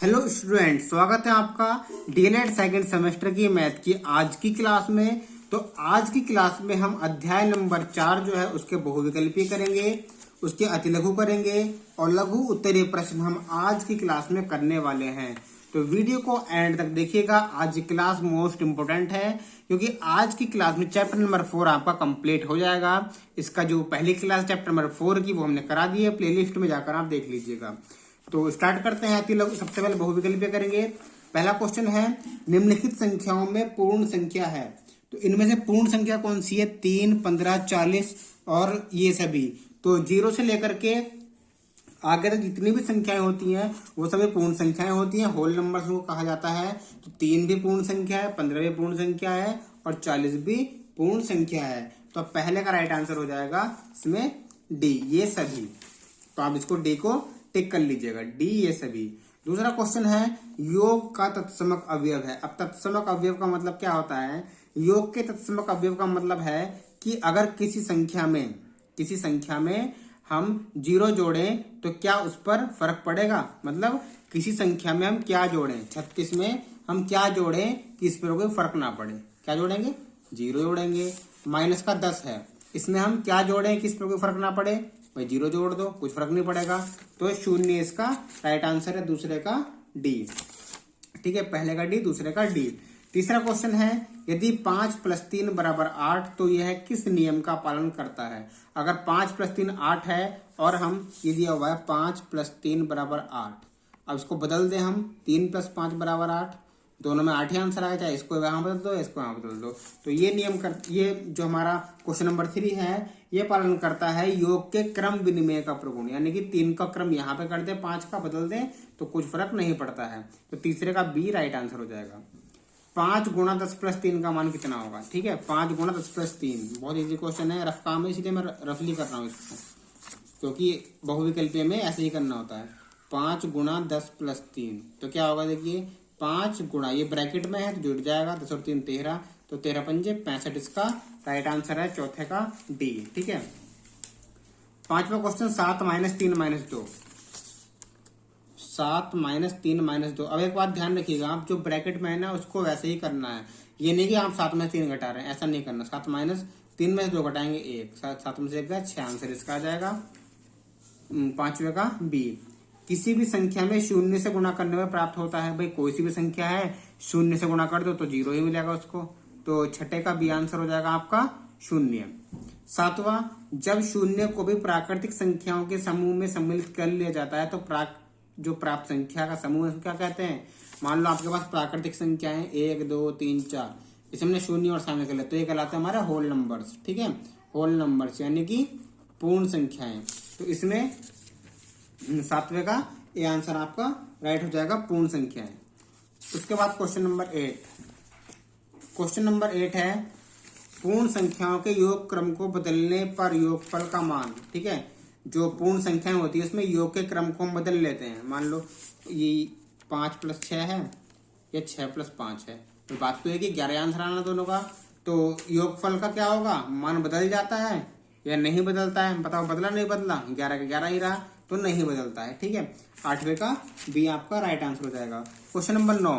Hello student, स्वागत है आपका डीएलएड सेकंड सेमेस्टर की मैथ की आज की क्लास में। तो आज की क्लास में हम अध्याय नंबर 4 जो है उसके बहुविकल्पी करेंगे, उसके अतिलघु करेंगे और लघु उत्तरीय प्रश्न हम आज की क्लास में करने वाले हैं। तो वीडियो को एंड तक देखिएगा। आज की क्लास मोस्ट इंपोर्टेंट है क्योंकि आज की क्लास में चैप्टर नंबर 4 आपका कंप्लीट हो जाएगा। इसका जो पहली क्लास चैप्टर नंबर 4 की वो हमने करा दी है, प्लेलिस्ट में जाकर आप देख लीजिएगा। तो स्टार्ट करते हैं। अतिलघु सबसे पहले बहुविकल्पीय करेंगे। पहला क्वेश्चन है, निम्नलिखित संख्याओं में पूर्ण संख्या है तो इनमें से पूर्ण संख्या कौन सी है? 3, 15, 40 और ये सभी। तो 0 से लेकर के आगे तक जितनी भी संख्याएं होती हैं वो सभी पूर्ण संख्याएं होती हैं, होल नंबर्स को कहा जाता है। तो 3 भी पूर्ण संख्या है, 15 भी पूर्ण संख्या है और 40 भी पूर्ण संख्या है। तो पहले का राइट आंसर हो जाएगा इसमें डी, ये सभी। तो आप इसको डी को टिक कर लीजिएगा, डी ये सभी। दूसरा क्वेश्चन है, योग का तत्समक अवयव है। अब तत्समक अवयव का मतलब क्या होता है? योग के तत्समक अवयव का मतलब है कि अगर किसी संख्या में हम 0 जोड़ें तो क्या उस पर फर्क पड़ेगा। मतलब किसी संख्या में हम क्या जोड़ें, 36 में हम क्या जोड़ें कि इस पर कोई फर्क ना पड़े। क्या जोड़ेंगे? 0 जोड़ेंगे। माइनस का 10 है, इसमें हम क्या जोड़ें कि इस पर कोई फर्क ना पड़े? भाई 0 जोड़ दो, कुछ फर्क नहीं पड़ेगा। तो 0 इसका राइट आंसर है, दूसरे का डी। ठीक है, पहले का डी, दूसरे का डी। तीसरा क्वेश्चन है, यदि 5 + 3 = 8 तो यह किस नियम का पालन करता है? अगर 5 + 3 8 है और हम ये दिया हुआ है 5 + 3 = 8। अब इसको बदल दें हम, 3 + 5 = 8। दोनों में 8 ही आंसर आया, चाहे इसको यहाँ बदल दो, इसको यहाँ बदल दो। तो ये जो हमारा क्वेश्चन नंबर 3 है ये पालन करता है योग के क्रम विनिमय का प्रगुण। यानी कि 3 का क्रम यहाँ पे कर दे, 5 का बदल दे तो कुछ फर्क नहीं पड़ता है। तो तीसरे का बी राइट आंसर हो जाएगा। 5 × 10 + 3 का मान कितना होगा? ठीक है, 5 × 10 + 3 बहुत इजी क्वेश्चन है, रफ काम है, इसलिए मैं रफली कर रहा हूँ इसको, क्योंकि बहुविकल्पीय में ऐसे ही करना होता है। 5 × 10 + 3 तो क्या होगा? देखिए 5 गुणा, ये ब्रैकेट में है तो जुड़ जाएगा, 10 और 3 13, तो 13 × 5 = 65 इसका राइट आंसर है, चौथे का डी। ठीक है, पांचवा क्वेश्चन, 7 - 3 - 2। 7 - 3 - 2। अब एक बात ध्यान रखिएगा, आप जो ब्रैकेट में है ना उसको वैसे ही करना है। ये नहीं कि आप 7 में 3 घटा रहे हैं, ऐसा नहीं करना। 7 - 3 में 2 घटाएंगे 1, 7 में से 1 गया, 6 आंसर इसका आ जाएगा। पांचवे का बी, किसी भी संख्या में 0 से गुणा करने में प्राप्त होता है। भाई कोई सी भी संख्या है, 0 से गुणा कर दो तो 0 ही मिलेगा उसको। तो छठे का बी आंसर हो जाएगा आपका 0। सातवां, जब 0 को भी प्राकृतिक संख्याओं के समूह में सम्मिलित कर लिया जाता है तो जो प्राप्त संख्या का समूह है क्या कहते हैं? मान लो आपके पास प्राकृतिक संख्या है 1 2 3 4, इसमें हमने 0 और शामिल कर लिया तो ये कहलाता है हमारा होल नंबर्स। ठीक है, होल नंबर्स यानी कि पूर्ण संख्याएं। तो इसमें 7वें का ए आंसर आपका राइट हो जाएगा, पूर्ण संख्याएं। उसके बाद क्वेश्चन नंबर 8। क्वेश्चन नंबर 8 है, पूर्ण संख्याओं के योग क्रम को बदलने पर योगफल का मान। ठीक है, जो पूर्ण संख्याएं होती है उसमें योग के क्रम को हम बदल लेते हैं। मान लो ये 5 + 6 है, या 6 + 5 है, तो बात तो है कि 11 आंसर आना दोनों का। तो योगफल का क्या होगा? मान बदल जाता है या नहीं बदलता है? बताओ, बदला नहीं बदला? 11 का 11 ही रहा, तो नहीं बदलता है। ठीक है, 8वें का बी आपका राइट आंसर हो जाएगा। क्वेश्चन नंबर 9,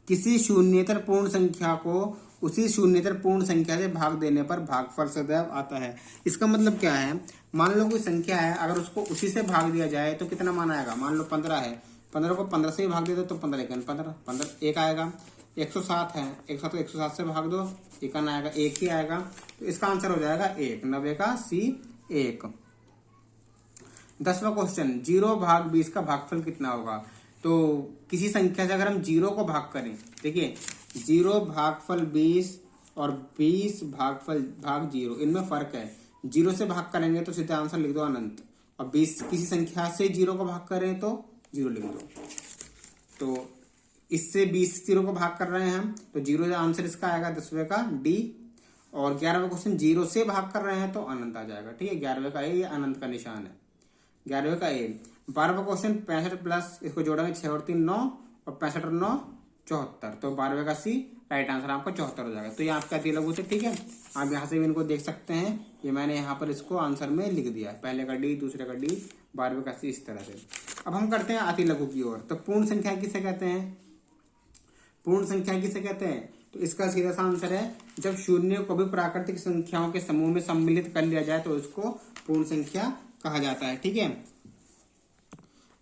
किसी शून्येतर पूर्ण संख्या को उसी शून्येतर पूर्ण संख्या से भाग देने पर भागफल सदैव आता है। इसका मतलब क्या है? मान लो कोई संख्या है, अगर उसको उसी से भाग दिया जाए तो कितना मान आएगा? मान लो 15 है, 15 को 15 से ही भाग दे दो तो 15 × 15 15 1 आएगा। 107 है, 107 को 107 से भाग दो, 1 आएगा, 1 ही आएगा। तो इसका आंसर हो जाएगा 1, 90 का सी 1। 10वां क्वेश्चन, 0/20 का भागफल कितना होगा? तो किसी संख्या से अगर हम 0 को भाग करें, देखिए 0/20 और 20/0, इनमें फर्क है। 0 से भाग करेंगे तो सीधा आंसर लिख दो अनंत, और 20 किसी संख्या से 0 को भाग करें तो 0 लिख दो। तो इससे 20 0 को भाग कर रहे हैं हम, तो 0 आंसर इसका आएगा, 10वें का डी। और 11वां क्वेश्चन, 0 से भाग कर रहे हैं तो अनंत आ जाएगा। ठीक है, 11वें का ये अनंत का निशान है, 11वें का ए। 12वां क्वेश्चन, 65 प्लस इसको जोड़ेंगे 6 और 3 9, और 65 और 9 74, तो 12वें का सी राइट आंसर आपका 74 हो जाएगा। तो ये आपका अतिलघु थे। ठीक है, आप यहाँ से भी इनको देख सकते हैं, ये मैंने यहाँ पर इसको आंसर में लिख दिया है। पहले का डी, दूसरे का डी, 12वीं क्लास इस तरह से। अब हम करते हैं अति लघु की ओर। तो पूर्ण संख्या किसे कहते हैं? पूर्ण संख्या किसे कहते हैं? तो इसका सीधा सा आंसर है, जब शून्य को भी प्राकृतिक संख्याओं के समूह में सम्मिलित कर लिया जाए तो उसको पूर्ण संख्या कहा जाता है। ठीक है,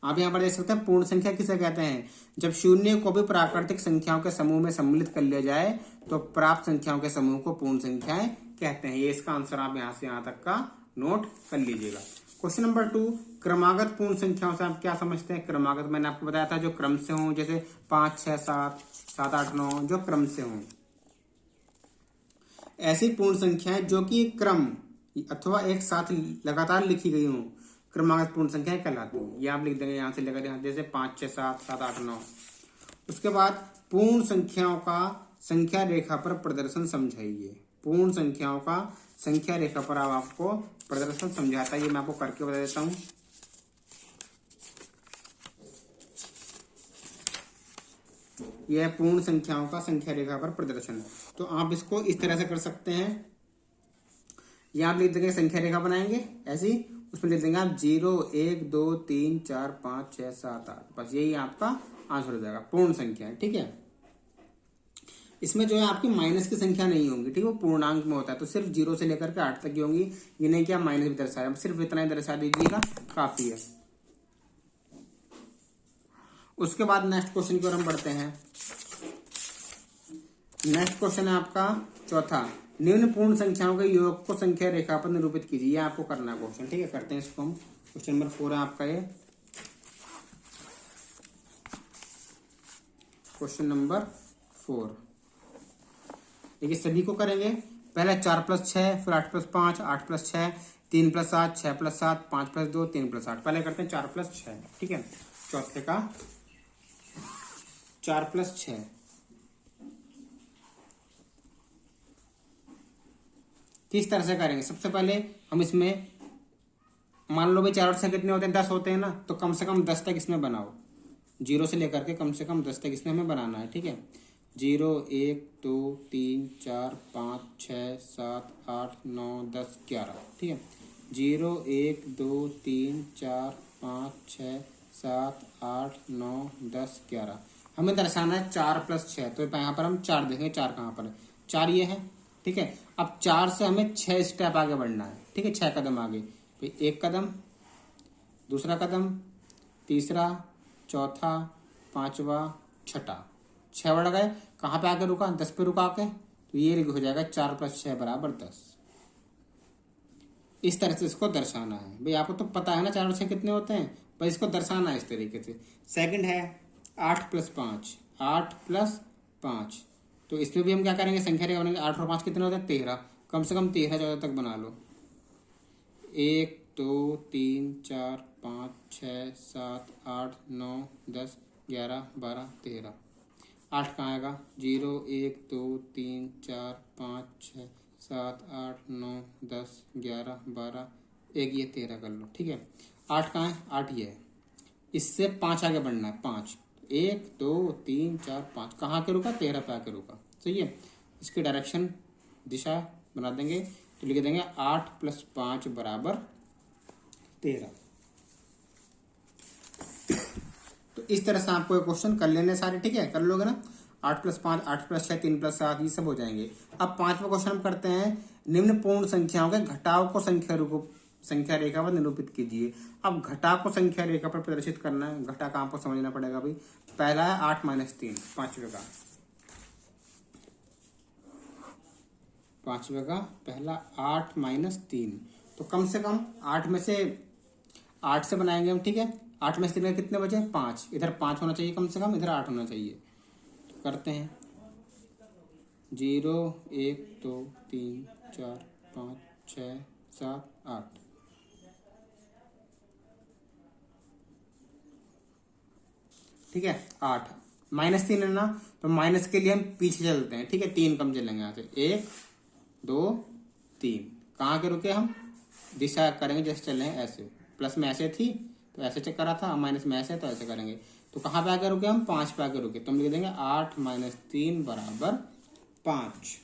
आप यहाँ पर देख सकते हैं पूर्ण संख्या किसे कहते हैं? जब शून्य को भी प्राकृतिक संख्याओं के समूह में सम्मिलित कर लिया जाए तो प्राप्त संख्याओं के समूह को पूर्ण संख्याएं कहते हैं। ये इसका आंसर आप यहाँ से यहाँ तक का नोट कर लीजिएगा। क्वेश्चन नंबर 2, क्रमागत पूर्ण संख्याओं से आप क्या समझते हैं? क्रमागत मैंने आपको बताया था जो क्रम से हों, जैसे 5, 6, 7, 7, 8, 9 जो क्रम से हों। ऐसी पूर्ण संख्याएं जो कि क्रम अथवा एक साथ लगातार लिखी गई हों क्रमागत पूर्ण संख्याएं कहलाती हैं। ये आप लिख देंगे यहाँ से लेकर, जैसे 5, 6, 7, 7, 8, 9। उसके बाद पूर्ण संख्याओं का संख्या रेखा पर प्रदर्शन समझाइए। पूर्ण संख्याओं का संख्या रेखा पर अब आपको प्रदर्शन समझाता है, ये मैं आपको करके बता देता हूं। यह पूर्ण संख्याओं का संख्या रेखा पर प्रदर्शन। तो आप इसको इस तरह से कर सकते हैं, यहां आप लिख देंगे संख्या रेखा बनाएंगे ऐसी, उसमें लिख देंगे आप 0, 1, 2, 3, 4, 5, 6, 7, 8। बस यही आपका आंसर हो जाएगा पूर्ण संख्या। ठीक है, इसमें जो है आपकी माइनस की संख्या नहीं होंगी। ठीक है, वो पूर्णांक में होता है, तो सिर्फ 0 से लेकर के 8 तक की होंगी। ये नहीं कि आप माइनस भी दर्शा रहे हैं, सिर्फ इतना ही दर्शा दीजिएगा, काफी है। उसके बाद नेक्स्ट क्वेश्चन की ओर हम बढ़ते हैं। नेक्स्ट क्वेश्चन है आपका चौथा, निम्न पूर्ण संख्याओं के योग को संख्या रेखा पर निरूपित कीजिए। ये आपको करना है क्वेश्चन। ठीक है, करते हैं इसको हम। क्वेश्चन नंबर 4 है आपका ये। क्वेश्चन नंबर 4 देखिए, सभी को करेंगे। पहले 4 + 6, फिर 8 + 5, 8 + 6, 3 + 7, 6 + 7, 5 + 2, 3 + 8। पहले करते हैं 4 + 6। ठीक है, चौथे का 4 + 6। किस तरह से करेंगे? सबसे पहले हम इसमें मान लो भाई 4 और 6 कितने होते हैं? 10 होते हैं ना, तो कम से कम 10 तक इसमें बनाओ। 0 से लेकर के कम से कम 10 तक इसमें हमें बनाना है। ठीक है, 0, 1, 2, 3, 4, 5, 6, 7, 8, 9, 10, 11। ठीक है, 0, 1, 2, 3, 4, 5, 6, 7, 8, 9, 10, 11। हमें दर्शाना है 4 + 6। तो यहाँ पर हम 4 देखेंगे, 4 कहाँ पर है? 4 ये है। ठीक है, अब 4 से हमें 6 स्टेप आगे बढ़ना है। ठीक है, 6 कदम आगे। फिर 1 कदम, दूसरा कदम, तीसरा, चौथा, पांचवा, छठा। 6 बढ़ गए, कहाँ पे आके रुका? 10 पे रुका के। तो ये हो जाएगा 4 + 6 = 10। इस तरह से इसको दर्शाना है। भाई आपको तो पता है ना 4 और 6 कितने होते हैं, भाई इसको दर्शाना है इस तरीके से। सेकंड है 8 + 5, 8 + 5। तो इसमें भी हम क्या करेंगे? संख्या रेखा बनाएंगे। 8 और 5 कितने होते हैं? 13। कम से कम 13 14 तक बना लो। 1, 2, 3, 4, 5, 6, 7, 8, 9, 10, 11, 12, 13। 8 कहाँ आएगा? 0, 1, 2, 3, 4, 5, 6, 7, 8, 9, 10, 11, 12, 1 ये 13 कर लो। ठीक है, 8 कहाँ है? 8 ये है। इससे 5 आगे बढ़ना है। 5, 1, 2, 3, 4, 5 कहाँ के रुका? 13 पे आके रुका। सही है, इसकी डायरेक्शन दिशा बना देंगे, तो लिख देंगे 8 + 5 = 13। तो इस तरह से आपको ये क्वेश्चन कर लेने सारे। ठीक है, कर लोगे ना? 8 + 5, 8 + 6, 3 + 7 ये सब हो जाएंगे। अब 5वां क्वेश्चन हम करते हैं, निम्न पूर्ण संख्याओं के घटाव को संख्या रेखा पर निरूपित कीजिए। अब घटा को संख्या रेखा पर प्रदर्शित करना है। घटा का आपको समझना पड़ेगा भाई। पहला है 8 - 3, पांचवे का पहला 8 - 3। तो कम से कम 8 में से 8 से बनाएंगे हम। ठीक है, 8 में से 3 कितने बचे? 5। इधर 5 होना चाहिए कम से कम, इधर 8 होना चाहिए। तो करते हैं 0, 1, 2, 3, 4, 5, 6, 7, 8। ठीक है, 8 -3 है ना, तो माइनस के लिए हम पीछे चलते हैं। ठीक है, 3 कम चलेंगे यहाँ से। 1, 2, 3 कहाँ के रुके हम? दिशा करेंगे जैसे चल रहे हैं ऐसे। प्लस में ऐसे थी तो ऐसे चेक करा था, माइनस में ऐसे तो ऐसे करेंगे। तो कहाँ पे आके रुके हम? 5 पे आके रुके। तो हम लिख देंगे 8 - 3 = 5।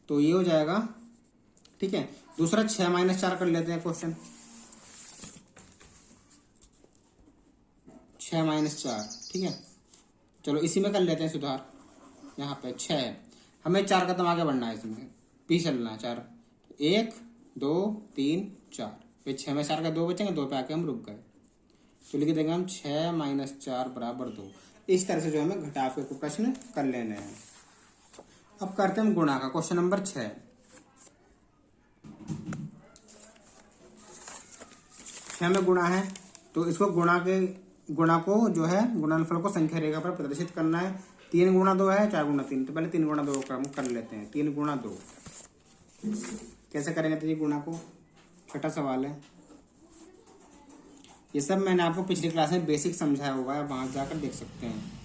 तो ये हो जाएगा। ठीक है, दूसरा 6 - 4 कर लेते हैं क्वेश्चन। 6 - 4, ठीक है। चलो इसी में कर लेते हैं सुधार। यहाँ पे 6 है, हमें 4 कदम आगे बढ़ना है, इसमें पीछे चलना है 4। 1 2 3 4, फिर 6 में 4 का 2 बचेंगे, 2 पे आके हम रुक गए। तो लिख देंगे हम 6 - 4 = 2। इस तरह से जो हमें घटाव के प्रश्न कर लेने हैं। अब करते हैं हम गुणा का। क्वेश्चन नंबर 6 में गुणा है, तो इसको गुणा को जो है गुणनफल को संख्या रेखा पर प्रदर्शित करना है। 3 × 2 है, 4 × 3, तो पहले 3 × 2 हम कर लेते हैं। 3 × 2 कैसे करेंगे? तो ये गुणा को छोटा सवाल है। ये सब मैंने आपको पिछली क्लास में बेसिक समझाया होगा, आप वहां जाकर देख सकते हैं।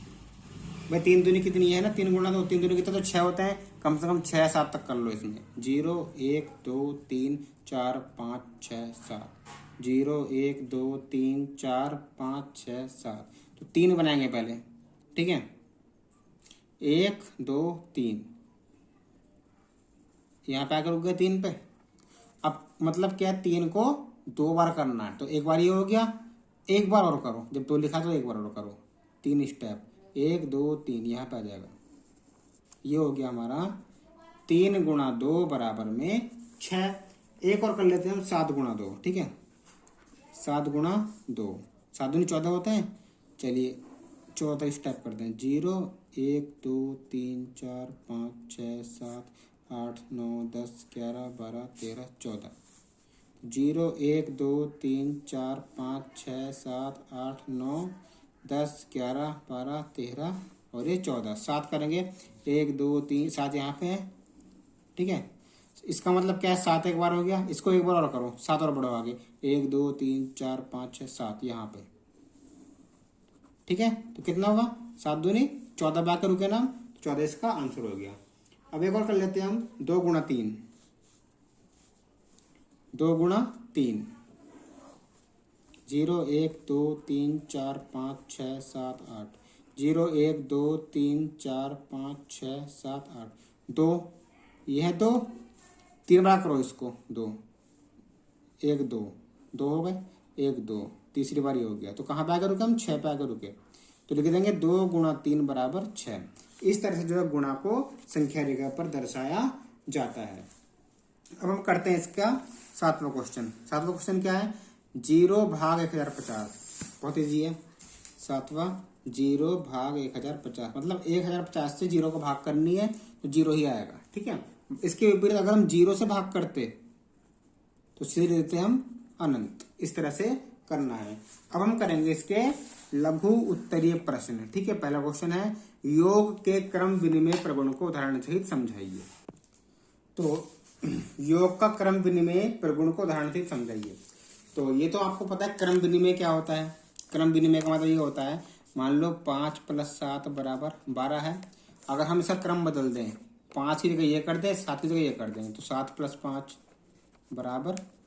भाई 3 दूनी कितनी है ना, 3 × 2, 3 दूनी कितना, तो 6 होता है। कम से कम 6 7 तक कर लो इसमें। 0 1 2 3 4 5 6 7, 0 1 2 3 4 5 6 7, तो 3 बनाएंगे पहले, ठीक है। 1 2 3, यहाँ पे आकर रुक गए 3 पे। अब मतलब क्या है, 3 को 2 बार करना है, तो एक बार ये हो गया, एक बार और करो, जब 2 लिखा तो एक बार और करो। 3 स्टेप, 1 2 3, यहाँ पे आ जाएगा। ये हो गया हमारा 3 × 2 = 6। एक और कर लेते हैं हम, 7 × 2, ठीक है। 7 × 2, 7 दूनी 14 होते हैं। चलिए 14 स्टेप करते हैं। 0 1 2 3 4 5 6 7 8 9 10 11 12 13 14, 0 1 2 3 4 5 6 7 8 9 10 11 12 13 और ये 14, 7 करेंगे। 1 2 3 7 यहाँ पे है, ठीक है। इसका मतलब क्या है, 7 एक बार हो गया, इसको एक बार और करो, 7 और बढ़ो आगे। 1 2 3 4 5 6 7 यहाँ पे, ठीक है। तो कितना होगा, 7 दूनी 14 पे आकर रुके ना, 14 इसका आंसर हो गया। अब एक और कर लेते हैं हम, 2 × 3, 2 × 3, 0 1 2 3 4 5 6 7 8, 0 1 2 3 4 5 6 7 8, 2, यह 2, 3 बार करो इसको, 2 1 2, 2 हो गए, 1 2, तीसरी बार ये हो गया। तो कहाँ पे आकर रुके हम, 6 पे आकर रुके, तो लिख देंगे 2 × 3 = 6। इस तरह से जो है गुणा को संख्या रेखा पर दर्शाया जाता है। अब हम करते हैं इसका 7वां क्वेश्चन। 7वां क्वेश्चन क्या है, 0/1050, बहुत ईजी है। 7वां 0/1050, मतलब 1050 से 0 को भाग करनी है तो 0 ही आएगा, ठीक है। इसके विपरीत अगर हम 0 से भाग करते तो सीधे देते हम अनंत। इस तरह से करना है। अब हम करेंगे इसके लघु उत्तरीय प्रश्न, ठीक है। पहला क्वेश्चन है, योग के क्रम विनिमय प्रगुण को उदाहरण सहित समझाइए। तो योग का क्रम विनिमय प्रगुण को उदाहरण सहित समझाइए। तो ये तो आपको पता है क्रम विनिमय क्या होता है। क्रम विनिमय का मतलब ये होता है, मान लो 5 + 7 = 12 है। अगर हम इसका क्रम बदल दें, 5 की जगह ये कर दें, 7 की जगह ये कर दें, तो 7 + 5 =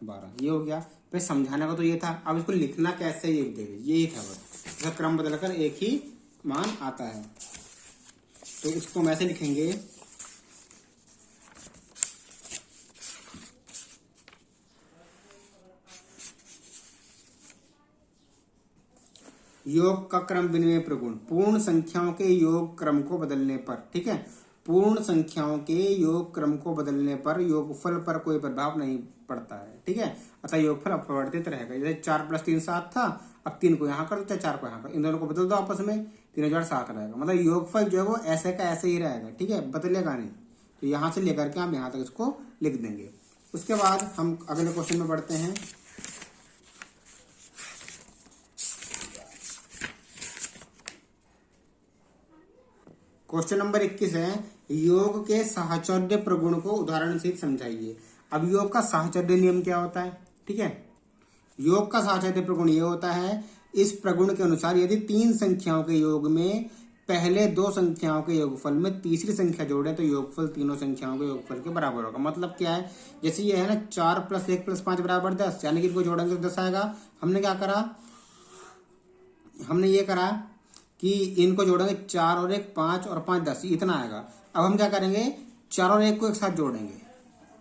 12, ये हो गया। फिर समझाने का तो ये था, अब इसको लिखना कैसे ये देंगे, यही था बस। इसका क्रम बदलकर एक ही मान आता है, तो इसको हम ऐसे लिखेंगे, योग का क्रम विनिमय प्रगुण, पूर्ण संख्याओं के योग क्रम को बदलने पर, ठीक है। पूर्ण संख्याओं के योग क्रम को बदलने पर योगफल पर कोई प्रभाव नहीं पड़ता है, ठीक है। अतः योगफल अपरिवर्तित रहेगा। जैसे 4 + 3 7 था, अब 3 को यहाँ कर दो, चाहे 4 को यहाँ कर, इन दोनों को बदल दो आपस में, 3/7 रहेगा। मतलब योगफल जो है वो ऐसे का ऐसे ही रहेगा, ठीक है, बदलेगा नहीं। तो यहाँ से लेकर के हम यहाँ तक इसको लिख देंगे। उसके बाद हम अगले क्वेश्चन में बढ़ते हैं। क्वेश्चन नंबर 21 है, योग के साहचर्य प्रगुण को उदाहरण सहित समझाइए। अब योग का साहचर्य नियम क्या होता है, ठीक है। योग का साहचर्य प्रगुण ये होता है, इस प्रगुण के अनुसार यदि 3 संख्याओं के योग में पहले 2 संख्याओं के योगफल में तीसरी संख्या जोड़े तो योगफल तीनों संख्याओं के योगफल के बराबर होगा। मतलब क्या है, जैसे ये है ना 4 + 1 + 5 = 10, यानी कि इनको जोड़ेंगे तो 10 आएगा। हमने क्या करा, हमने ये करा कि इनको जोड़ेंगे 4 और 1 5 और 5 10, इतना आएगा। अब हम क्या करेंगे, 4 और 1 को एक साथ जोड़ेंगे,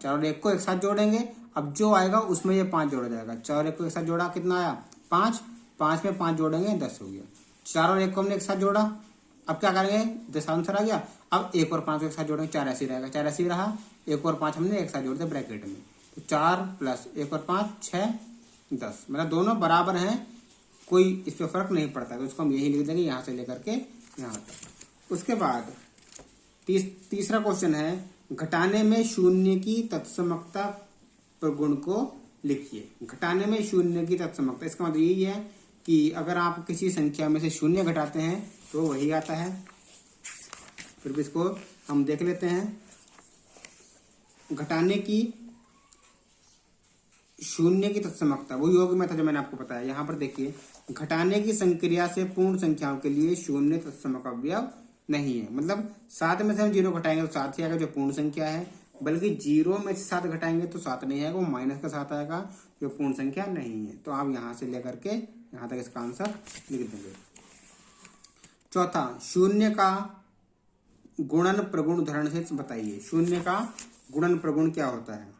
4 और 1 को एक साथ जोड़ेंगे अब जो आएगा उसमें ये 5 जोड़ा जाएगा। 4 और 1 को एक साथ जोड़ा, कितना आया 5, 5 में 5 जोड़ेंगे 10 हो गया। 4 और 1 को हमने एक साथ जोड़ा, अब क्या करेंगे 10 आंसर आ गया। अब 1 और 5 को एक साथ जोड़ेंगे, 4 ऐसे रहेगा, 4 ऐसे रहा। 1 और 5 हमने एक साथ जोड़ दिया ब्रैकेट में, तो 4 प्लस 1 और 5 6 10, मतलब दोनों बराबर हैं, कोई इस पर फर्क नहीं पड़ता। तो इसको हम यही लिख देंगे यहाँ से लेकर के यहाँ तक। उसके बाद तीसरा क्वेश्चन है, घटाने में शून्य की तत्समकता प्रगुण को लिखिए। घटाने में शून्य की तत्समकता, इसका मतलब यही है कि अगर आप किसी संख्या में से शून्य घटाते हैं तो वही आता है। फिर भी इसको हम देख लेते हैं। घटाने की शून्य की तत्समकता, वो योग में था जो मैंने आपको बताया। यहाँ पर देखिए, घटाने की संक्रिया से पूर्ण संख्याओं के लिए शून्य तत्समक अवयव नहीं है। मतलब 7 में से हम 0 घटाएंगे तो 7 ही आएगा जो पूर्ण संख्या है, बल्कि 0 में से 7 घटाएंगे तो 7 नहीं आएगा, वो माइनस का 7 आएगा जो पूर्ण संख्या नहीं है। तो आप यहाँ से लेकर के यहाँ तक इसका आंसर लिख देंगे। चौथा, शून्य का गुणन प्रगुण उदाहरण से बताइए। शून्य का गुणन प्रगुण क्या होता है?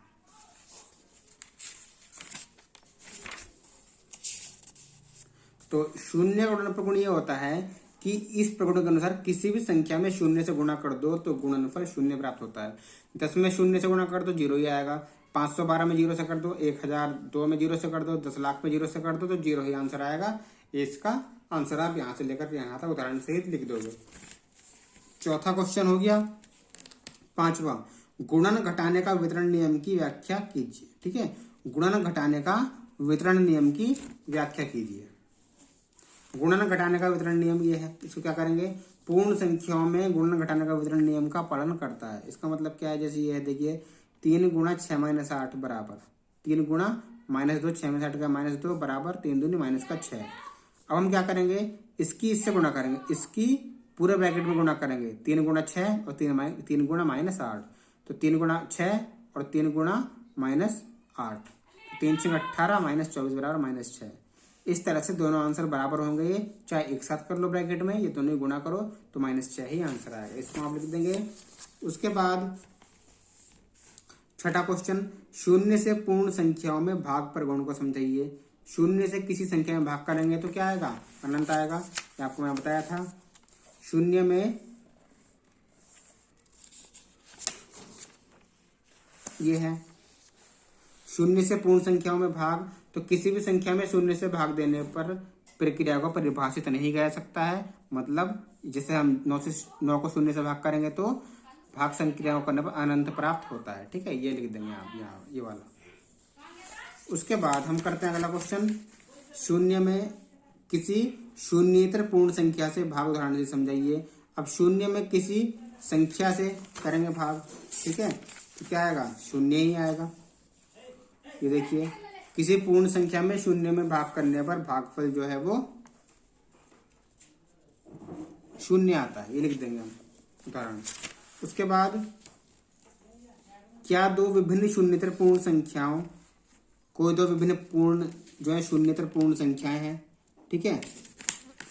तो शून्य का गुणन प्रगुण ये होता है कि इस प्रगुण के अनुसार किसी भी संख्या में शून्य से गुणा कर दो तो गुणनफल शून्य प्राप्त होता है। 10 में शून्य से गुणा कर दो 0 ही आएगा। 512 में 0 से कर दो, 1002 में 0 से कर दो, 10 लाख में 0 से कर दो तो 0 ही आंसर आएगा। इसका आंसर आप यहाँ से लेकर यहाँ तक उदाहरण सहित लिख दोगे। चौथा क्वेश्चन हो गया। पांचवा, गुणन घटाने का वितरण नियम की व्याख्या कीजिए। ठीक है, गुणन घटाने का वितरण नियम की व्याख्या कीजिए। गुणन घटाने का वितरण नियम ये है, इसको क्या करेंगे, पूर्ण संख्याओं में गुणन घटाने का वितरण नियम का पालन करता है। इसका मतलब क्या है, जैसे ये है, देखिए 3 गुणा 6 माइनस 8 बराबर 3 गुणा -2, 6 में 8 का -2 बराबर 3 दूनी -6। अब हम क्या करेंगे, इसकी इससे गुणा करेंगे, इसकी पूरे ब्रैकेट में गुणा करेंगे। 3 गुणा 6 और 3 गुणा -8, तो 3 गुणा 6 और 3 गुणा -8, 3 6 18 -24 बराबर -6। इस तरह से दोनों आंसर बराबर होंगे। ये चाहे एक साथ कर लो ब्रैकेट में, ये दोनों गुणा करो तो -6 ही आंसर आएगा। इसको आप लिख देंगे। उसके बाद छठा क्वेश्चन, शून्य से पूर्ण संख्याओं में भाग प्रगुण को समझाइए। शून्य से किसी संख्या में भाग करेंगे तो क्या आएगा, अनंत आएगा। ये आपको मैं बताया था। शून्य में ये है, शून्य से पूर्ण संख्याओं में भाग, तो किसी भी संख्या में शून्य से भाग देने पर प्रक्रिया को परिभाषित नहीं किया जा सकता है। मतलब जैसे हम 9 को शून्य से भाग करेंगे तो भाग संक्रियाओं करने पर अनंत प्राप्त होता है। ठीक है, ये लिख देंगे आप यहाँ, ये वाला। उसके बाद हम करते हैं अगला क्वेश्चन, शून्य में किसी शून्येतर पूर्ण संख्या से भाग उदाहरण से समझाइए। अब शून्य में किसी संख्या से करेंगे भाग, ठीक है, तो क्या आएगा, शून्य ही आएगा। ये देखिए, किसी पूर्ण संख्या में शून्य में भाग करने पर भागफल जो है वो शून्य आता है, ये लिख देंगे हम उदाहरण। उसके बाद, क्या दो विभिन्न शून्येतर पूर्ण संख्याओं, कोई दो विभिन्न पूर्ण जो है शून्येतर पूर्ण संख्याएं हैं, ठीक है,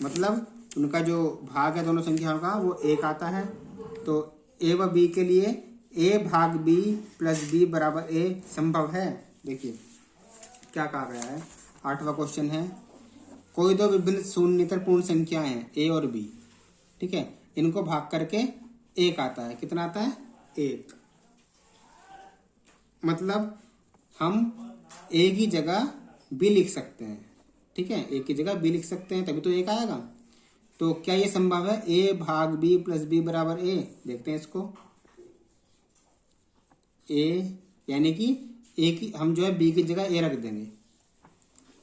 मतलब उनका जो भाग है दोनों संख्याओं का वो 1 आता है। तो ए व बी के लिए a भाग b प्लस b बराबर a संभव है। देखिए क्या कहा गया है, 8वां क्वेश्चन है, कोई दो विभिन्न शून्येतर पूर्ण संख्याएं हैं a और b, ठीक है, इनको भाग करके 1 आता है। कितना आता है, 1। मतलब हम a की जगह b लिख सकते हैं, ठीक है, a की जगह b लिख सकते हैं, तभी तो 1 आएगा। तो क्या ये संभव है, a भाग b प्लस b बराबर a? देखते हैं इसको। a यानी कि a की हम जो है b की जगह a रख देंगे,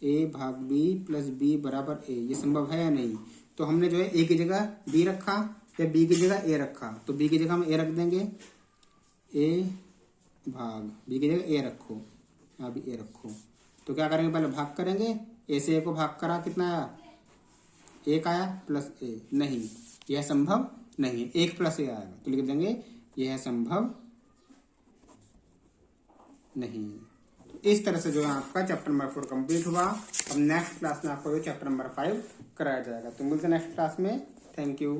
a भाग b प्लस b बराबर a, ये संभव है या नहीं? तो हमने जो है a की जगह b रखा या b की जगह a रखा, तो b की जगह हम a रख देंगे, a भाग b की जगह a रखो, यहाँ भी a रखो। तो क्या करेंगे, पहले भाग करेंगे, a से a को भाग करा, कितना आया, 1 आया प्लस a, नहीं, यह संभव नहीं, 1 प्लस a आएगा, तो लिख देंगे यह संभव नहीं। तो इस तरह से जो है आपका चैप्टर नंबर 4 कंप्लीट हुआ। अब नेक्स्ट क्लास में आपको चैप्टर नंबर 5 कराया जाएगा। तो मिलते हैं नेक्स्ट क्लास में। Thank you.